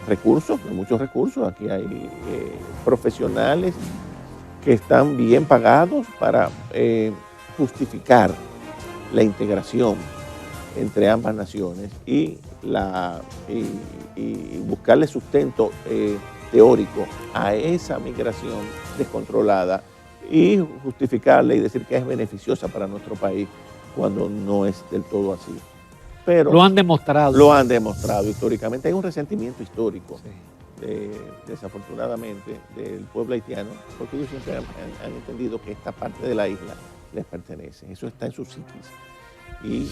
recursos, de muchos recursos. Aquí hay profesionales que están bien pagados para justificar la integración entre ambas naciones y buscarle sustento teórico a esa migración descontrolada y justificarla y decir que es beneficiosa para nuestro país cuando no es del todo así. Pero lo han demostrado. Lo han demostrado históricamente. Hay un resentimiento histórico, Sí. desafortunadamente, del pueblo haitiano, porque ellos siempre han entendido que esta parte de la isla les pertenece. Eso está en su psiquis. Y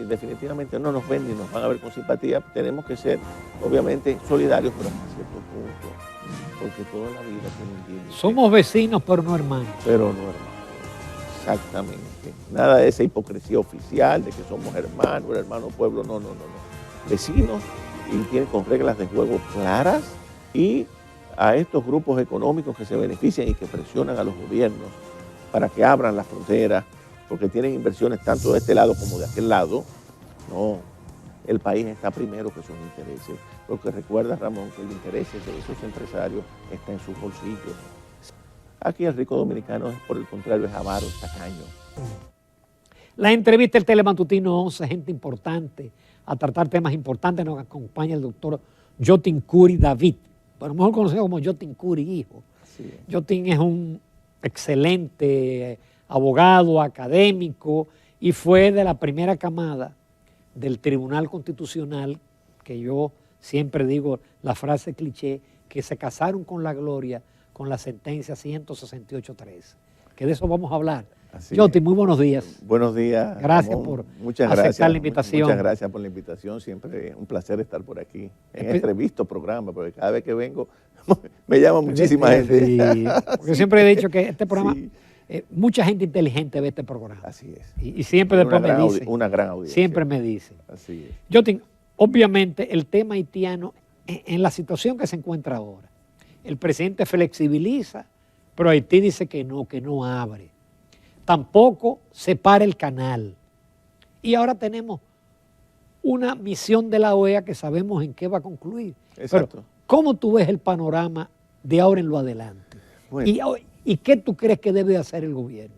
definitivamente no nos ven ni nos van a ver con simpatía. Tenemos que ser, obviamente, solidarios, pero hasta cierto punto, porque toda la vida tiene un límite. Somos vecinos, pero no hermanos. Pero no hermanos. Exactamente. Nada de esa hipocresía oficial de que somos hermanos, el hermano pueblo, no. Vecinos, y tienen con reglas de juego claras, y a estos grupos económicos que se benefician y que presionan a los gobiernos para que abran las fronteras, porque tienen inversiones tanto de este lado como de aquel lado. No, el país está primero que sus intereses, porque recuerda, Ramón, que el interés de esos empresarios está en sus bolsillos. Aquí el rico dominicano, por el contrario, es avaro, es tacaño. La entrevista del Telematutino 11, gente importante, a tratar temas importantes, nos acompaña el doctor Yotin Curi David, pero mejor conocido como Yotin Curi, hijo. Yotin es un excelente abogado, académico, y fue de la primera camada del Tribunal Constitucional, que yo siempre digo la frase cliché, que se casaron con la gloria con la sentencia 168.3, que de eso vamos a hablar. Yotin, muy buenos días. Buenos días. Gracias Ramón. por Muchas aceptar gracias, la invitación. Muchas gracias por la invitación. Siempre un placer estar por aquí en este visto programa, porque cada vez que vengo me llama muchísima gente. Sí, porque siempre he dicho que este programa, mucha gente inteligente ve este programa. Así es. Y siempre después me dicen. Una gran audiencia. Siempre me dicen. Así es. Yotin, obviamente el tema haitiano, en la situación que se encuentra ahora, el presidente flexibiliza, pero Haití dice que no abre. Tampoco separa el canal. Y ahora tenemos una misión de la OEA que sabemos en qué va a concluir. Exacto. Pero, ¿cómo tú ves el panorama de ahora en lo adelante? Bueno. ¿Y qué tú crees que debe hacer el gobierno?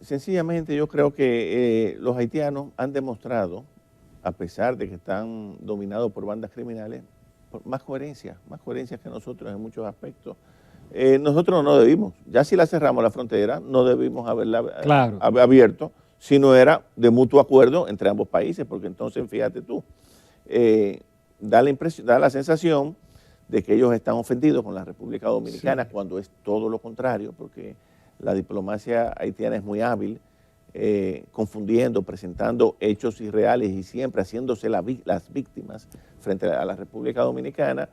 Sencillamente yo creo que los haitianos han demostrado, a pesar de que están dominados por bandas criminales, más coherencia que nosotros en muchos aspectos. Nosotros no debimos, ya si la cerramos la frontera, no debimos haberla abierto, si no era de mutuo acuerdo entre ambos países, porque entonces, fíjate tú, da la sensación de que ellos están ofendidos con la República Dominicana, cuando es todo lo contrario, porque la diplomacia haitiana es muy hábil, confundiendo, presentando hechos irreales y siempre haciéndose las víctimas frente a la República Dominicana.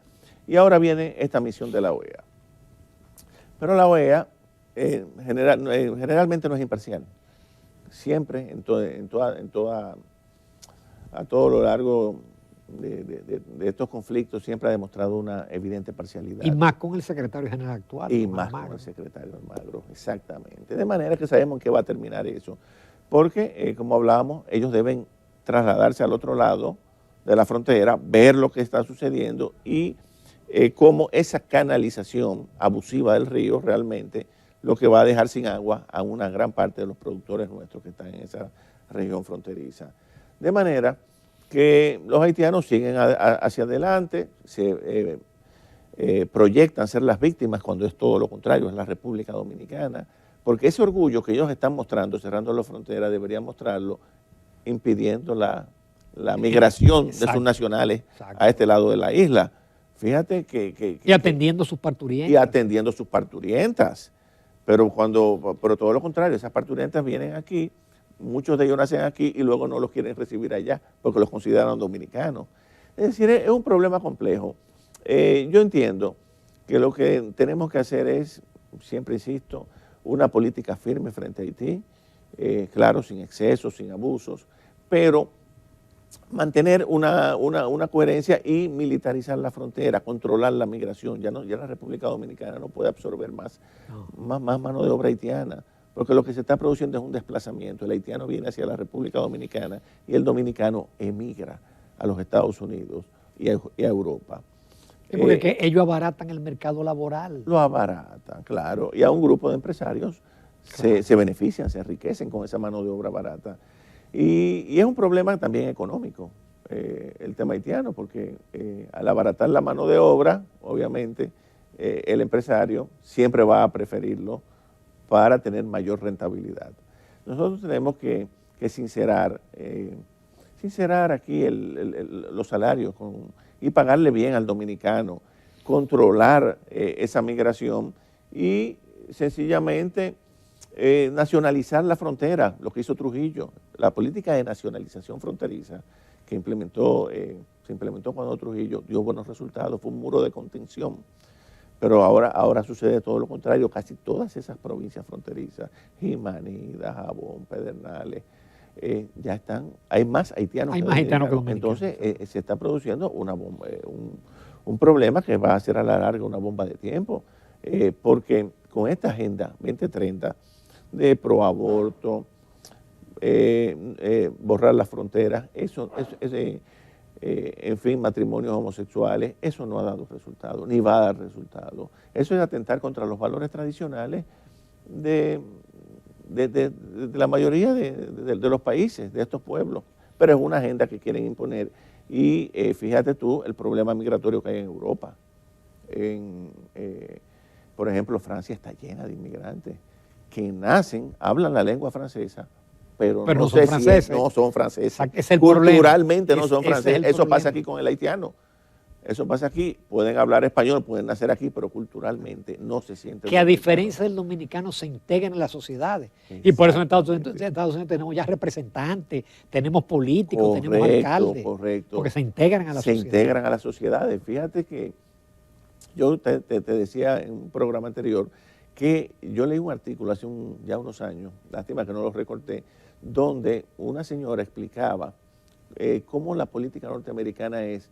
Y ahora viene esta misión de la OEA. Pero la OEA generalmente no es imparcial. Siempre, a todo lo largo de estos conflictos, siempre ha demostrado una evidente parcialidad. Y más con el secretario general actual. Y más con el secretario Almagro, exactamente. De manera que sabemos en qué va a terminar eso. Porque, como hablábamos, ellos deben trasladarse al otro lado de la frontera, ver lo que está sucediendo y cómo esa canalización abusiva del río realmente lo que va a dejar sin agua a una gran parte de los productores nuestros que están en esa región fronteriza. De manera que los haitianos siguen hacia adelante, se proyectan ser las víctimas cuando es todo lo contrario, es la República Dominicana, porque ese orgullo que ellos están mostrando, cerrando la frontera, deberían mostrarlo impidiendo la migración de sus nacionales a este lado de la isla. Fíjate y atendiendo sus parturientas. Y atendiendo sus parturientas. Pero todo lo contrario, esas parturientas vienen aquí, muchos de ellos nacen aquí y luego no los quieren recibir allá porque los consideran dominicanos. Es decir, es un problema complejo. Yo entiendo que lo que tenemos que hacer es, siempre insisto, una política firme frente a Haití, claro, sin excesos, sin abusos, pero mantener una coherencia y militarizar la frontera, controlar la migración. Ya la República Dominicana no puede absorber más mano de obra haitiana, porque lo que se está produciendo es un desplazamiento. El haitiano viene hacia la República Dominicana y el dominicano emigra a los Estados Unidos y a Europa. Sí, porque que ellos abaratan el mercado laboral. Lo abaratan, claro, y a un grupo de empresarios se benefician, se enriquecen con esa mano de obra barata. Y es un problema también económico, el tema haitiano, porque al abaratar la mano de obra, obviamente, el empresario siempre va a preferirlo para tener mayor rentabilidad. Nosotros tenemos que sincerar aquí los salarios y pagarle bien al dominicano, controlar esa migración y sencillamente nacionalizar la frontera, lo que hizo Trujillo. La política de nacionalización fronteriza que se implementó cuando Trujillo dio buenos resultados, fue un muro de contención. Pero ahora sucede todo lo contrario, casi todas esas provincias fronterizas, Jimaní, Dajabón, Pedernales, ya están, hay más haitianos que dominicanos. Entonces se está produciendo una bomba, un problema que va a ser a la larga una bomba de tiempo, porque con esta agenda 2030 de proaborto, borrar las fronteras, en fin, matrimonios homosexuales, eso no ha dado resultado, ni va a dar resultado. Eso es atentar contra los valores tradicionales de la mayoría de los países, de estos pueblos, pero es una agenda que quieren imponer. Y fíjate tú el problema migratorio que hay en Europa. Por ejemplo, Francia está llena de inmigrantes que nacen, hablan la lengua francesa, pero no son franceses. No son franceses. Culturalmente no son franceses. Eso pasa aquí con el haitiano. Eso pasa aquí. Pueden hablar español, pueden nacer aquí, pero culturalmente no se sienten. Que a diferencia del dominicano se integran en las sociedades. Y por eso en Estados Unidos tenemos ya representantes, tenemos políticos, tenemos alcaldes. Correcto. Porque se integran a las sociedades. Se integran a las sociedades. Fíjate que yo te decía en un programa anterior que yo leí un artículo hace ya unos años, lástima que no lo recorté, donde una señora explicaba cómo la política norteamericana es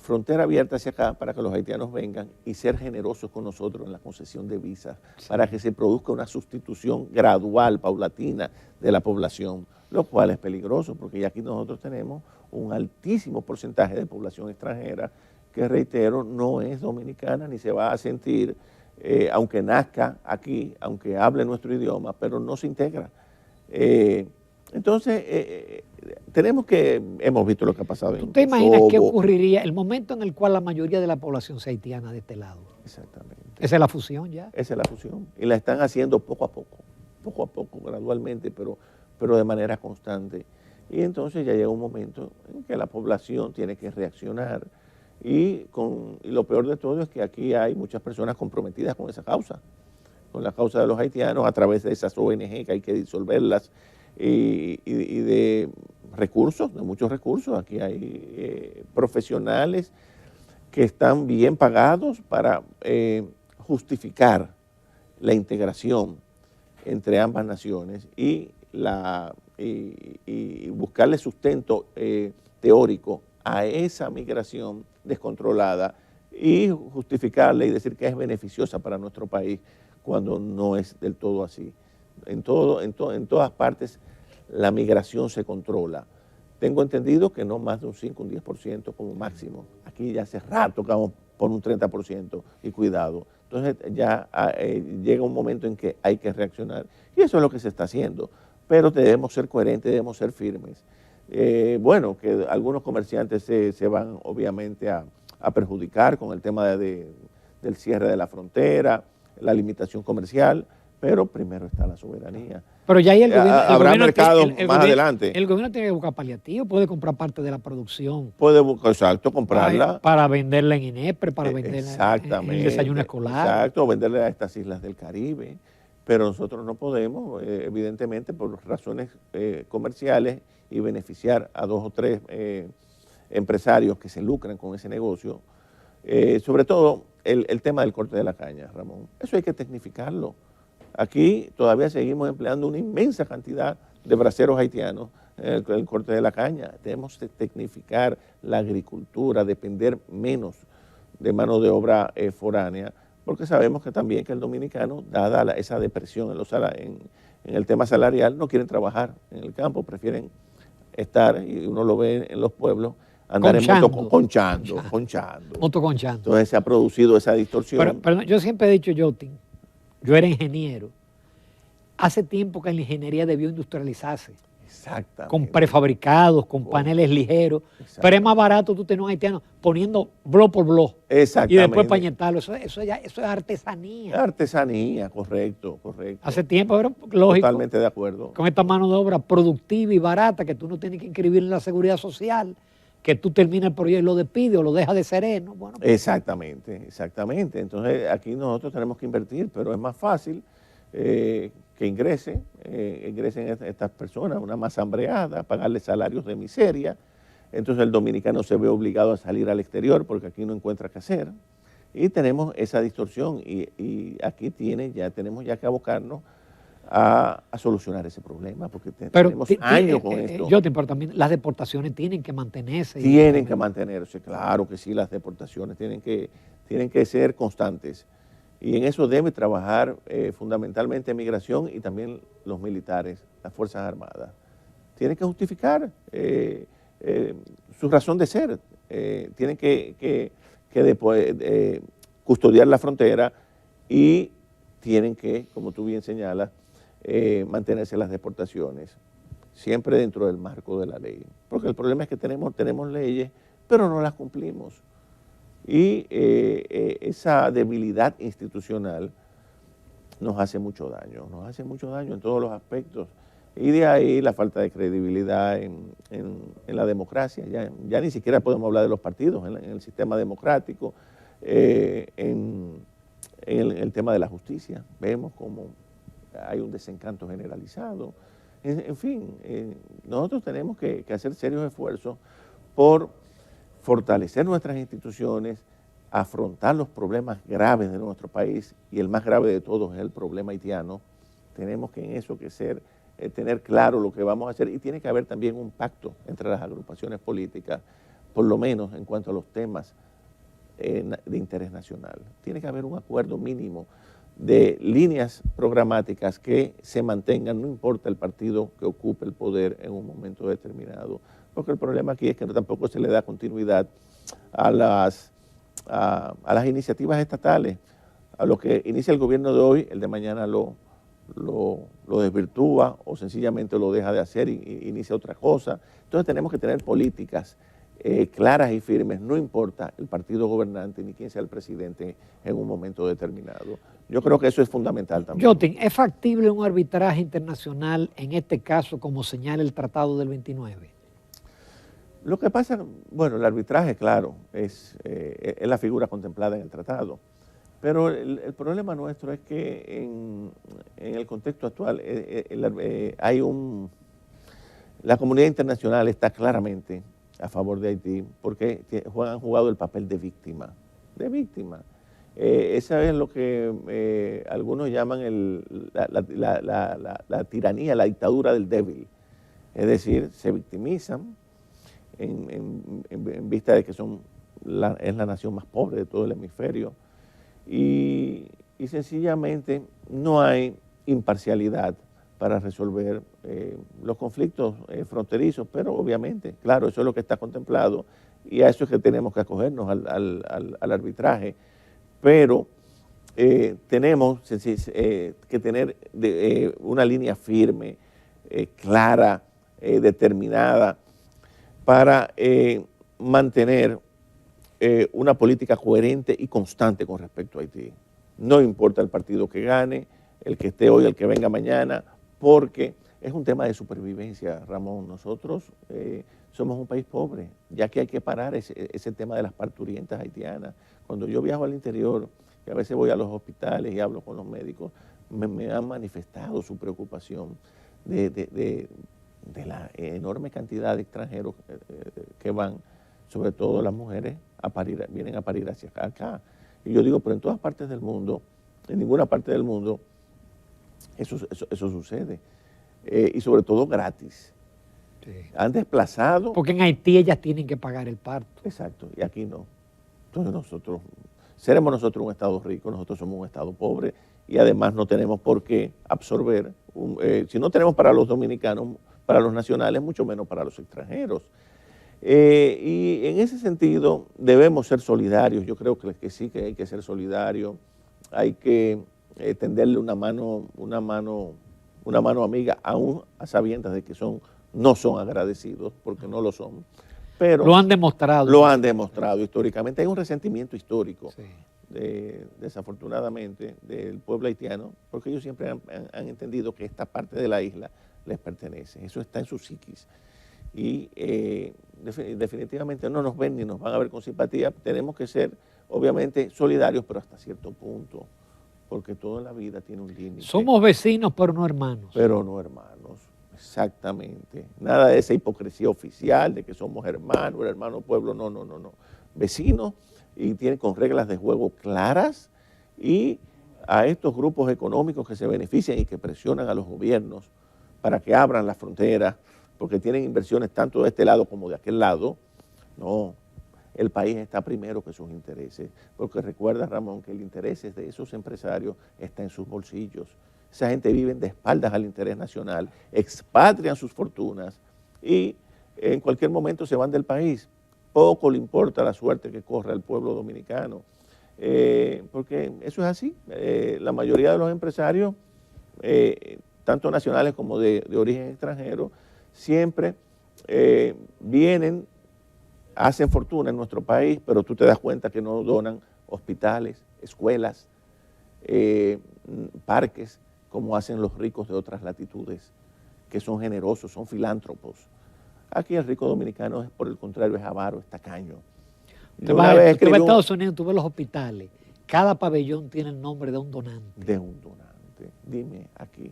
frontera abierta hacia acá para que los haitianos vengan y ser generosos con nosotros en la concesión de visas, para que se produzca una sustitución gradual, paulatina de la población, lo cual es peligroso porque ya aquí nosotros tenemos un altísimo porcentaje de población extranjera que, reitero, no es dominicana ni se va a sentir, aunque nazca aquí, aunque hable nuestro idioma, pero no se integra. Entonces, hemos visto lo que ha pasado en Kosovo. ¿Tú te imaginas qué ocurriría el momento en el cual la mayoría de la población sea haitiana de este lado? Exactamente. Esa es la fusión ya. Esa es la fusión. Y la están haciendo poco a poco, gradualmente, pero de manera constante. Y entonces ya llega un momento en que la población tiene que reaccionar. Y lo peor de todo es que aquí hay muchas personas comprometidas con esa causa, con la causa de los haitianos, a través de esas ONG que hay que disolverlas, y de recursos, de muchos recursos. Aquí hay profesionales que están bien pagados para justificar la integración entre ambas naciones y buscarle sustento teórico a esa migración descontrolada y justificarle y decir que es beneficiosa para nuestro país cuando no es del todo así. En todas partes la migración se controla. Tengo entendido que no más de un 5, un 10% como máximo. Aquí ya hace rato que vamos por un 30% y cuidado. Entonces ya llega un momento en que hay que reaccionar y eso es lo que se está haciendo. Pero debemos ser coherentes, debemos ser firmes. Bueno, que algunos comerciantes se van obviamente a perjudicar con el tema del cierre de la frontera, la limitación comercial, pero primero está la soberanía. Pero ya ahí el gobierno... Habrá mercado más adelante. El gobierno tiene que buscar paliativos, puede comprar parte de la producción. Puede buscar, exacto, comprarla. Para venderla en INEPRE, para venderla en el desayuno escolar. Exacto, venderla a estas islas del Caribe. Pero nosotros no podemos, evidentemente, por razones comerciales y beneficiar a 2 o 3 empresarios que se lucran con ese negocio. Sobre todo el tema del corte de la caña, Ramón. Eso hay que tecnificarlo. Aquí todavía seguimos empleando una inmensa cantidad de braceros haitianos en el corte de la caña. Debemos tecnificar la agricultura, depender menos de mano de obra foránea, porque sabemos que también que el dominicano, dada esa depresión en el tema salarial, no quieren trabajar en el campo, prefieren estar, y uno lo ve en los pueblos, andar Conchando. conchando. Motoconchando. Entonces se ha producido esa distorsión. Pero yo siempre he dicho, Jotin, yo era ingeniero. Hace tiempo que la ingeniería debió industrializarse. Exactamente. Con prefabricados, con paneles ligeros. Pero es más barato tú tener un haitiano poniendo blog por blog. Exactamente. Y después pañetarlo. Eso es artesanía. Artesanía, correcto. Hace tiempo, pero lógico. Totalmente de acuerdo. Con esta mano de obra productiva y barata que tú no tienes que inscribir en la seguridad social, que tú terminas el proyecto y lo despides o lo dejas de sereno. Bueno, pues, exactamente. Entonces aquí nosotros tenemos que invertir, pero es más fácil que ingresen estas personas, una masa hambreada, pagarles salarios de miseria. Entonces el dominicano se ve obligado a salir al exterior porque aquí no encuentra qué hacer. Y tenemos esa distorsión y aquí tenemos ya que abocarnos a solucionar ese problema porque tenemos años con esto. Pero también las deportaciones tienen que mantenerse. Tienen que mantenerse, claro que sí, las deportaciones tienen que ser constantes. Y en eso debe trabajar fundamentalmente migración y también los militares, las Fuerzas Armadas. Tienen que justificar su razón de ser. Tienen que custodiar la frontera y tienen que, como tú bien señalas, mantenerse las deportaciones, siempre dentro del marco de la ley. Porque el problema es que tenemos leyes, pero no las cumplimos. Y esa debilidad institucional nos hace mucho daño en todos los aspectos. Y de ahí la falta de credibilidad en la democracia. Ya ni siquiera podemos hablar de los partidos en el sistema democrático, en el tema de la justicia. Vemos como hay un desencanto generalizado. En fin, nosotros tenemos que hacer serios esfuerzos por fortalecer nuestras instituciones, afrontar los problemas graves de nuestro país, y el más grave de todos es el problema haitiano. Tenemos que en eso tener claro lo que vamos a hacer, y tiene que haber también un pacto entre las agrupaciones políticas, por lo menos en cuanto a los temas de interés nacional. Tiene que haber un acuerdo mínimo de líneas programáticas que se mantengan, no importa el partido que ocupe el poder en un momento determinado. Porque el problema aquí es que tampoco se le da continuidad a las iniciativas estatales. A lo que inicia el gobierno de hoy, el de mañana lo desvirtúa o sencillamente lo deja de hacer y inicia otra cosa. Entonces tenemos que tener políticas claras y firmes, no importa el partido gobernante ni quién sea el presidente en un momento determinado. Yo creo que eso es fundamental también. Jotin, ¿es factible un arbitraje internacional en este caso como señala el Tratado del 29? Lo que pasa, bueno, el arbitraje, claro, es la figura contemplada en el tratado, pero el problema nuestro es que en el contexto actual la comunidad internacional está claramente a favor de Haití porque han jugado el papel de víctima. Esa es lo que algunos llaman la tiranía, la dictadura del débil. Es decir, se victimizan en vista de que es la nación más pobre de todo el hemisferio y sencillamente no hay imparcialidad para resolver los conflictos fronterizos, pero obviamente, claro, eso es lo que está contemplado y a eso es que tenemos que acogernos al arbitraje, pero tenemos que tener una línea firme, clara, determinada, para mantener una política coherente y constante con respecto a Haití. No importa el partido que gane, el que esté hoy, el que venga mañana, porque es un tema de supervivencia, Ramón. Nosotros somos un país pobre, ya que hay que parar ese tema de las parturientas haitianas. Cuando yo viajo al interior, que a veces voy a los hospitales y hablo con los médicos, me han manifestado su preocupación de la enorme cantidad de extranjeros que van, sobre todo las mujeres, vienen a parir hacia acá. Y yo digo, pero en todas partes del mundo, en ninguna parte del mundo, eso sucede. Y sobre todo gratis. Sí. Han desplazado. Porque en Haití ellas tienen que pagar el parto. Exacto, y aquí no. Entonces seremos nosotros un estado rico, nosotros somos un estado pobre y además no tenemos por qué absorber, si no tenemos para los dominicanos, para los nacionales, mucho menos para los extranjeros. Y en ese sentido debemos ser solidarios. Yo creo que sí, que hay que ser solidarios. Hay que tenderle una mano amiga, aún a sabiendas de que no son agradecidos, porque no lo son. Pero lo han demostrado. Lo han demostrado históricamente. Hay un resentimiento histórico, sí, desafortunadamente, del pueblo haitiano, porque ellos siempre han entendido que esta parte de la isla les pertenece. Eso está en su psiquis. Y definitivamente no nos ven ni nos van a ver con simpatía. Tenemos que ser, obviamente, solidarios, pero hasta cierto punto, porque toda la vida tiene un límite. Somos vecinos, pero no hermanos. Pero no hermanos, exactamente. Nada de esa hipocresía oficial de que somos hermanos, el hermano pueblo, no. Vecinos, y tienen con reglas de juego claras, y a estos grupos económicos que se benefician y que presionan a los gobiernos para que abran las fronteras, porque tienen inversiones tanto de este lado como de aquel lado. No, el país está primero que sus intereses, porque recuerda, Ramón, que el interés de esos empresarios está en sus bolsillos. Esa gente vive de espaldas al interés nacional, expatrian sus fortunas y en cualquier momento se van del país. Poco le importa la suerte que corre al pueblo dominicano, porque eso es así. La mayoría de los empresarios, tanto nacionales como de origen extranjero, siempre vienen, hacen fortuna en nuestro país, pero tú te das cuenta que no donan hospitales, escuelas, parques, como hacen los ricos de otras latitudes, que son generosos, son filántropos. Aquí el rico dominicano, por el contrario, es avaro, es tacaño. Tú vas a Estados Unidos, tú ves los hospitales, cada pabellón tiene el nombre de un donante. De un donante. Dime aquí.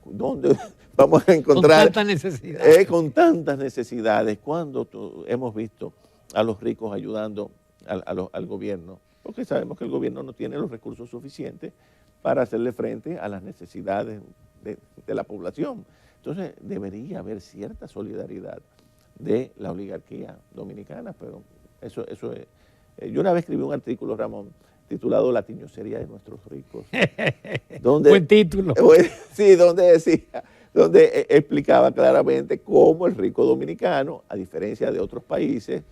¿Dónde vamos a encontrar? Con tantas necesidades. Con tantas necesidades. ¿Cuándo hemos visto a los ricos ayudando al gobierno? Porque sabemos que el gobierno no tiene los recursos suficientes para hacerle frente a las necesidades de la población. Entonces debería haber cierta solidaridad de la oligarquía dominicana, pero eso es. Yo una vez escribí un artículo, Ramón, titulado La tiñosería de nuestros ricos. Buen título. Sí, donde explicaba claramente cómo el rico dominicano, a diferencia de otros países,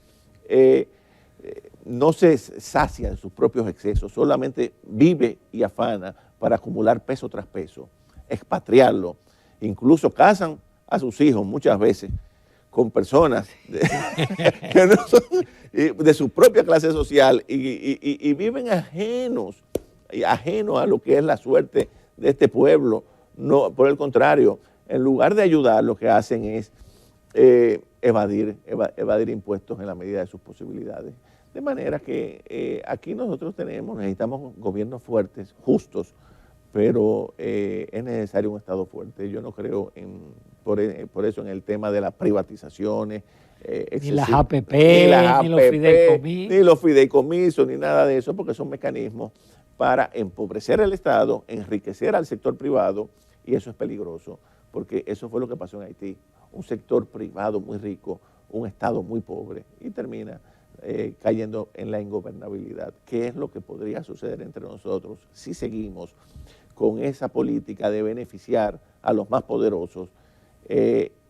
no se sacia de sus propios excesos, solamente vive y afana para acumular peso tras peso, expatriarlo. Incluso casan a sus hijos muchas veces con personas que no son de su propia clase social y viven ajenos a lo que es la suerte de este pueblo. No, por el contrario, en lugar de ayudar, lo que hacen es evadir impuestos en la medida de sus posibilidades. De manera que aquí nosotros necesitamos gobiernos fuertes, justos, pero es necesario un Estado fuerte. Yo no creo por eso en el tema de las privatizaciones. Ni las APP, ni los fideicomisos. Ni los fideicomisos, ni nada de eso, porque son mecanismos para empobrecer el Estado, enriquecer al sector privado, y eso es peligroso, porque eso fue lo que pasó en Haití. Un sector privado muy rico, un Estado muy pobre, y termina cayendo en la ingobernabilidad. ¿Qué es lo que podría suceder entre nosotros si seguimos con esa política de beneficiar a los más poderosos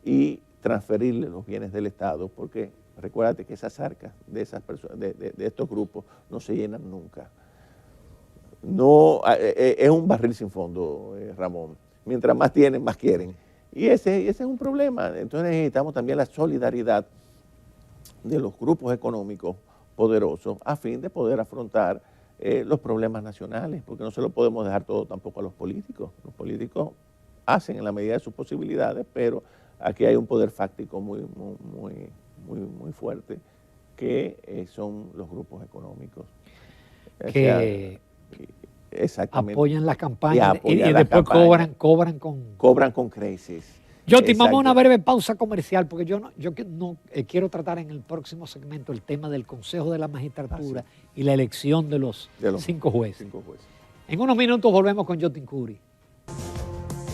y transferirle los bienes del Estado? Porque recuérdate que esas arcas de esas personas, de estos grupos, no se llenan nunca. No, es un barril sin fondo, Ramón. Mientras más tienen, más quieren. Y ese es un problema. Entonces necesitamos también la solidaridad de los grupos económicos poderosos a fin de poder afrontar los problemas nacionales, porque no se lo podemos dejar todo tampoco a los políticos. Los políticos hacen en la medida de sus posibilidades, pero aquí hay un poder fáctico muy fuerte, que son los grupos económicos. Que exactamente, apoyan las campañas y después cobran con creces. Yotin, vamos a una breve pausa comercial, porque yo quiero tratar en el próximo segmento el tema del Consejo de la Magistratura y la elección de los 5 jueces. En unos minutos volvemos con Yotin Curi.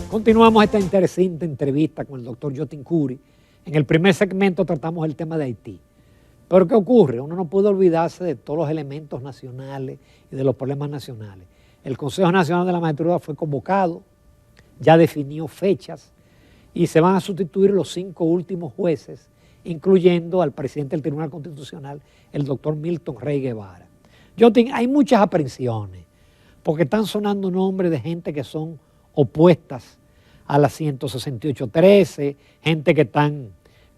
Continuamos esta interesante entrevista con el doctor Yotin Curi. En el primer segmento tratamos el tema de Haití. Pero ¿qué ocurre? Uno no puede olvidarse de todos los elementos nacionales y de los problemas nacionales. El Consejo Nacional de la Magistratura fue convocado, ya definió fechas, y se van a sustituir los 5 últimos jueces incluyendo al presidente del Tribunal Constitucional, el doctor Milton Rey Guevara. Hay muchas aprensiones, porque están sonando nombres de gente que son opuestas a la 168.13, gente que están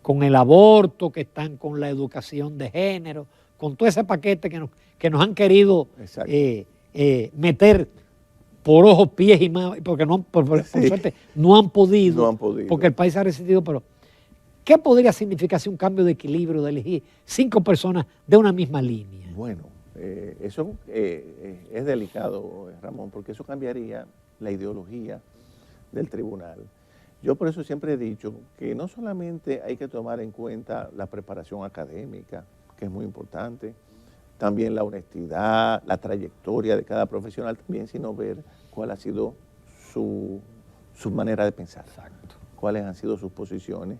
con el aborto, que están con la educación de género, con todo ese paquete que nos han querido meter por ojos, pies y manos, porque por suerte no han podido, porque el país ha resistido. Pero ¿qué podría significar si un cambio de equilibrio, de elegir 5 personas de una misma línea? Bueno, eso es delicado, Ramón, porque eso cambiaría la ideología del tribunal. Yo por eso siempre he dicho que no solamente hay que tomar en cuenta la preparación académica, que es muy importante, también la honestidad, la trayectoria de cada profesional también, sino ver cuál ha sido su manera de pensar, cuáles han sido sus posiciones,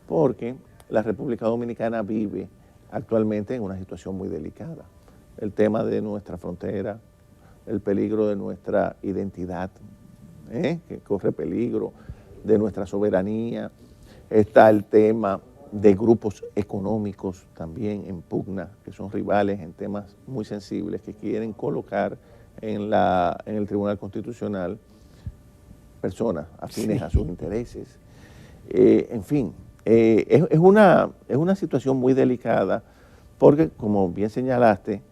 porque la República Dominicana vive actualmente en una situación muy delicada. El tema de nuestra frontera, el peligro de nuestra identidad, que corre peligro, de nuestra soberanía, está el tema de grupos económicos también en pugna, que son rivales en temas muy sensibles, que quieren colocar en el Tribunal Constitucional personas afines a sus intereses. En fin, es una situación muy delicada, porque como bien señalaste,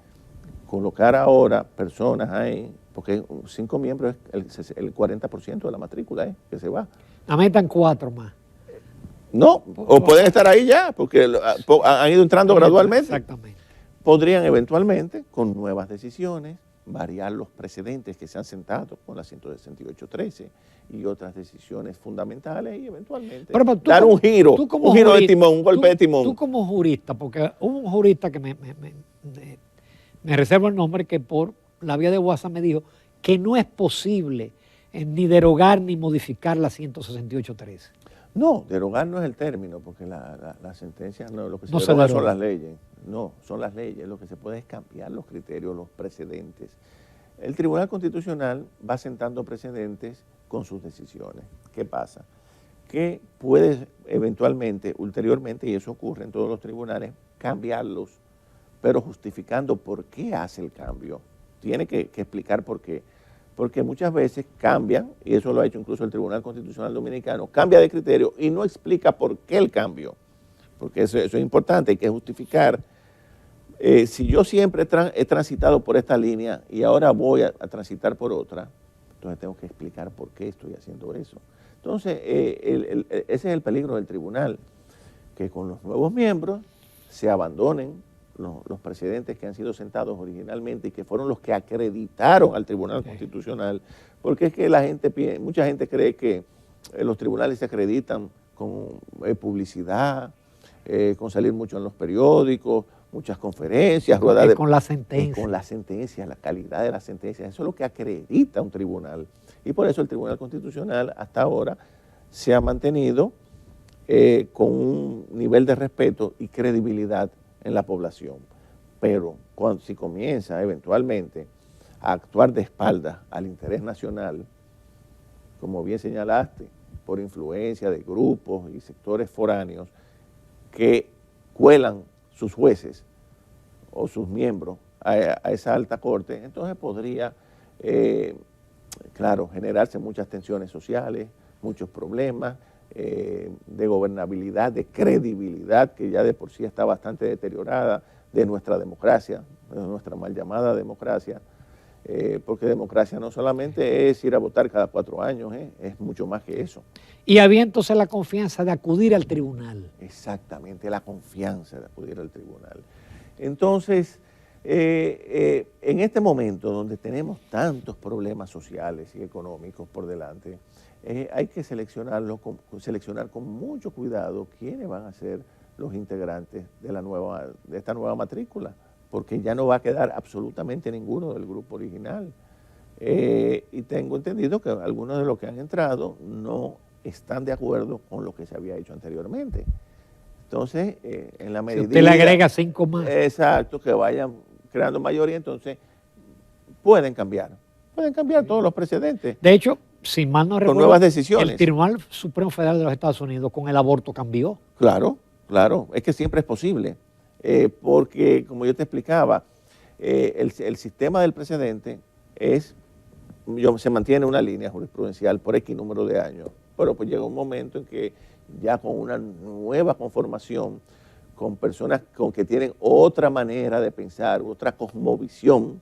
colocar ahora personas ahí, porque 5 miembros es el 40% de la matrícula que se va. Metan 4 más. No, o pueden estar ahí ya, porque han ido entrando gradualmente. Exactamente. Podrían eventualmente, con nuevas decisiones, variar los precedentes que se han sentado con la 168.13 y otras decisiones fundamentales y eventualmente dar un giro de timón, un golpe de timón. Tú como jurista, porque hubo un jurista que me reservo el nombre, que por la vía de WhatsApp me dijo que no es posible ni derogar ni modificar la 168.13. No, derogar no es el término, porque las sentencias no, lo que se deroga son las leyes. No, son las leyes. Lo que se puede es cambiar los criterios, los precedentes. El Tribunal Constitucional va sentando precedentes con sus decisiones. ¿Qué pasa? Que puede eventualmente, ulteriormente, y eso ocurre en todos los tribunales, cambiarlos, pero justificando por qué hace el cambio. Tiene que explicar por qué. Porque muchas veces cambian, y eso lo ha hecho incluso el Tribunal Constitucional Dominicano, cambia de criterio y no explica por qué el cambio. Porque eso es importante, hay que justificar. Si yo siempre he transitado por esta línea y ahora voy a transitar por otra, entonces tengo que explicar por qué estoy haciendo eso. Entonces, ese es el peligro del tribunal, que con los nuevos miembros se abandonen los precedentes que han sido sentados originalmente y que fueron los que acreditaron al Tribunal Constitucional, porque es que mucha gente cree que los tribunales se acreditan con publicidad, con salir mucho en los periódicos, muchas conferencias, ruedas con las sentencias. Con las sentencias, la calidad de las sentencias, eso es lo que acredita un tribunal. Y por eso el Tribunal Constitucional hasta ahora se ha mantenido con un nivel de respeto y credibilidad en la población. Pero si comienza eventualmente a actuar de espaldas al interés nacional, como bien señalaste, por influencia de grupos y sectores foráneos que cuelan sus jueces o sus miembros a esa alta corte, entonces podría, claro, generarse muchas tensiones sociales, muchos problemas, de gobernabilidad, de credibilidad, que ya de por sí está bastante deteriorada, de nuestra democracia, de nuestra mal llamada democracia, porque democracia no solamente es ir a votar cada 4 años, es mucho más que eso. Y había entonces la confianza de acudir al tribunal. Exactamente, la confianza de acudir al tribunal. Entonces, en este momento donde tenemos tantos problemas sociales y económicos por delante, hay que seleccionar con mucho cuidado quiénes van a ser los integrantes de esta nueva matrícula, porque ya no va a quedar absolutamente ninguno del grupo original. Y tengo entendido que algunos de los que han entrado no están de acuerdo con lo que se había hecho anteriormente. Entonces, en la medida... Si usted le agrega 5 más. Exacto, que vayan creando mayoría, entonces pueden cambiar todos los precedentes. De hecho, si mal no recuerdo, con nuevas decisiones. El Tribunal Supremo Federal de los Estados Unidos con el aborto cambió. Claro, claro, es que siempre es posible, porque como yo te explicaba, el sistema del precedente se mantiene una línea jurisprudencial por X número de años, pero pues llega un momento en que ya con una nueva conformación, con personas que tienen otra manera de pensar, otra cosmovisión,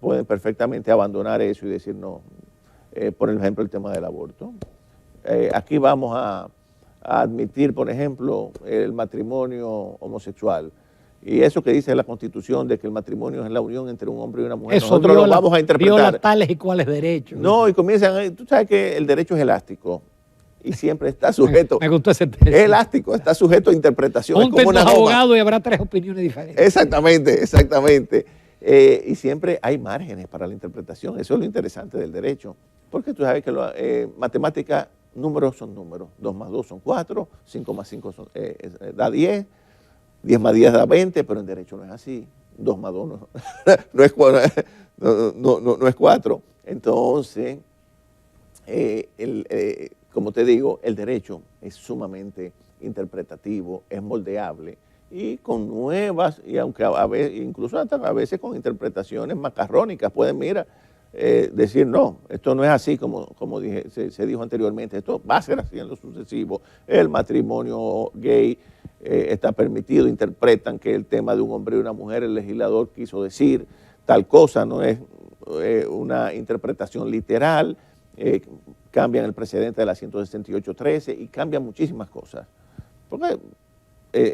pueden perfectamente abandonar eso y decir no. Por ejemplo, el tema del aborto. Aquí vamos a admitir, por ejemplo, el matrimonio homosexual. Y eso que dice la Constitución de que el matrimonio es la unión entre un hombre y una mujer, eso nosotros lo vamos a interpretar. Viola tales y cuales derechos. No, y comienzan, tú sabes que el derecho es elástico y siempre está sujeto. Me gustó ese término. Es elástico, está sujeto a interpretación. Ponte como dos abogados y habrá tres opiniones diferentes. Exactamente, exactamente. Y siempre hay márgenes para la interpretación. Eso es lo interesante del derecho. Porque tú sabes que matemática, números son números. 2 más 2 son 4, 5 más 5 da 10, 10 más 10 da 20, pero en derecho no es así. 2 más 2 no es 4. Entonces, como te digo, el derecho es sumamente interpretativo, es moldeable y con nuevas, y aunque incluso hasta a veces con interpretaciones macarrónicas, pueden, decir, no, esto no es así como se dijo anteriormente, esto va a ser así en lo sucesivo, el matrimonio gay está permitido, interpretan que el tema de un hombre y una mujer, el legislador quiso decir tal cosa, no es una interpretación literal, cambian el precedente de la 168.13 y cambian muchísimas cosas, porque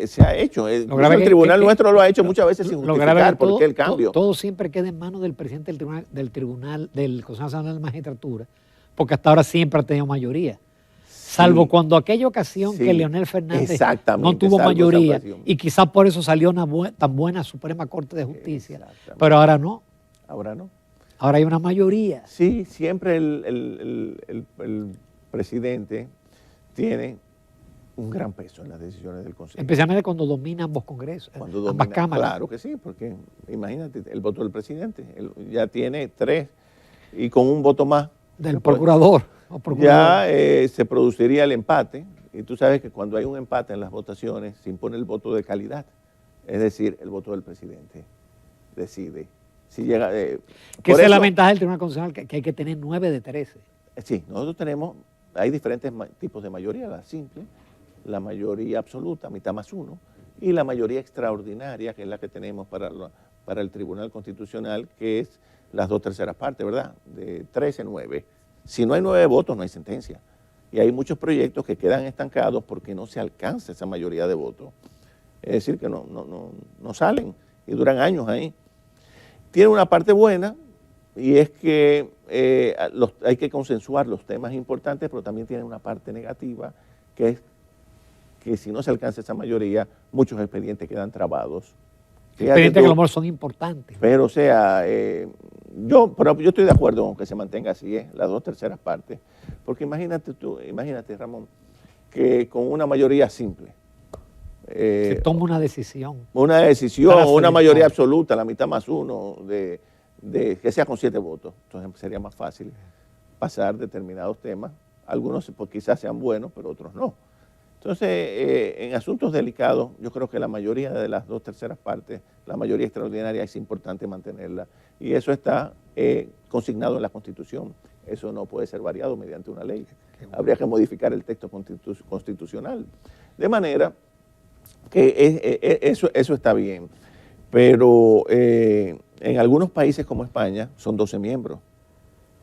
se ha hecho, el tribunal nuestro lo ha hecho muchas veces sin justificar por qué el cambio. Todo siempre queda en manos del presidente del Consejo Nacional de la Magistratura, porque hasta ahora siempre ha tenido mayoría. Salvo cuando aquella ocasión que Leonel Fernández no tuvo mayoría y quizás por eso salió tan buena Suprema Corte de Justicia, pero ahora no. Ahora no. Ahora hay una mayoría. Sí, siempre el presidente tiene un gran peso en las decisiones del Consejo. Especialmente cuando domina ambos congresos, ambas cámaras. Claro que sí, porque imagínate, el voto del presidente, él ya tiene 3 y con un voto más. Del procurador. Ya se produciría el empate y tú sabes que cuando hay un empate en las votaciones se impone el voto de calidad, es decir, el voto del presidente decide. Si llega, que esa es la ventaja del Tribunal Constitucional, que hay que tener 9 de 13. Sí, nosotros hay diferentes tipos de mayoría, la simple, la mayoría absoluta, mitad más 1, y la mayoría extraordinaria, que es la que tenemos para el Tribunal Constitucional, que es las 2/3 partes, ¿verdad? De 13, 9. Si no hay 9 votos, no hay sentencia. Y hay muchos proyectos que quedan estancados porque no se alcanza esa mayoría de votos. Es decir, que no salen y duran años ahí. Tiene una parte buena y es que hay que consensuar los temas importantes, pero también tiene una parte negativa, que es que si no se alcanza esa mayoría, muchos expedientes quedan trabados. Expedientes que a lo mejor son importantes. Pero o sea, yo estoy de acuerdo con que se mantenga así, las 2/3 partes, porque imagínate Ramón, que con una mayoría simple, se toma una decisión. Una mayoría absoluta, la mitad más 1, que sea con 7 votos. Entonces sería más fácil pasar determinados temas. Algunos pues, quizás sean buenos, pero otros no. Entonces, en asuntos delicados, yo creo que la mayoría de las 2/3 partes, la mayoría extraordinaria, es importante mantenerla. Y eso está consignado en la Constitución. Eso no puede ser variado mediante una ley. Habría que modificar el texto constitucional. De manera que eso está bien. Pero en algunos países como España son 12 miembros.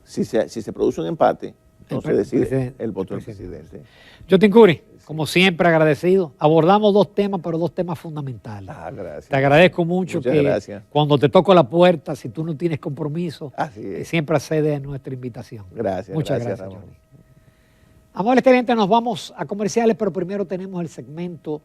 Si se produce un empate, entonces decide el voto del presidente. Jotin Curi, como siempre agradecido. Abordamos 2 temas, pero 2 temas fundamentales. Gracias. Te agradezco mucho. Muchas gracias. Cuando te toco la puerta, si tú no tienes compromiso, Así siempre accedes a nuestra invitación. Gracias. Muchas gracias, Johnny. Amables clientes, nos vamos a comerciales, pero primero tenemos el segmento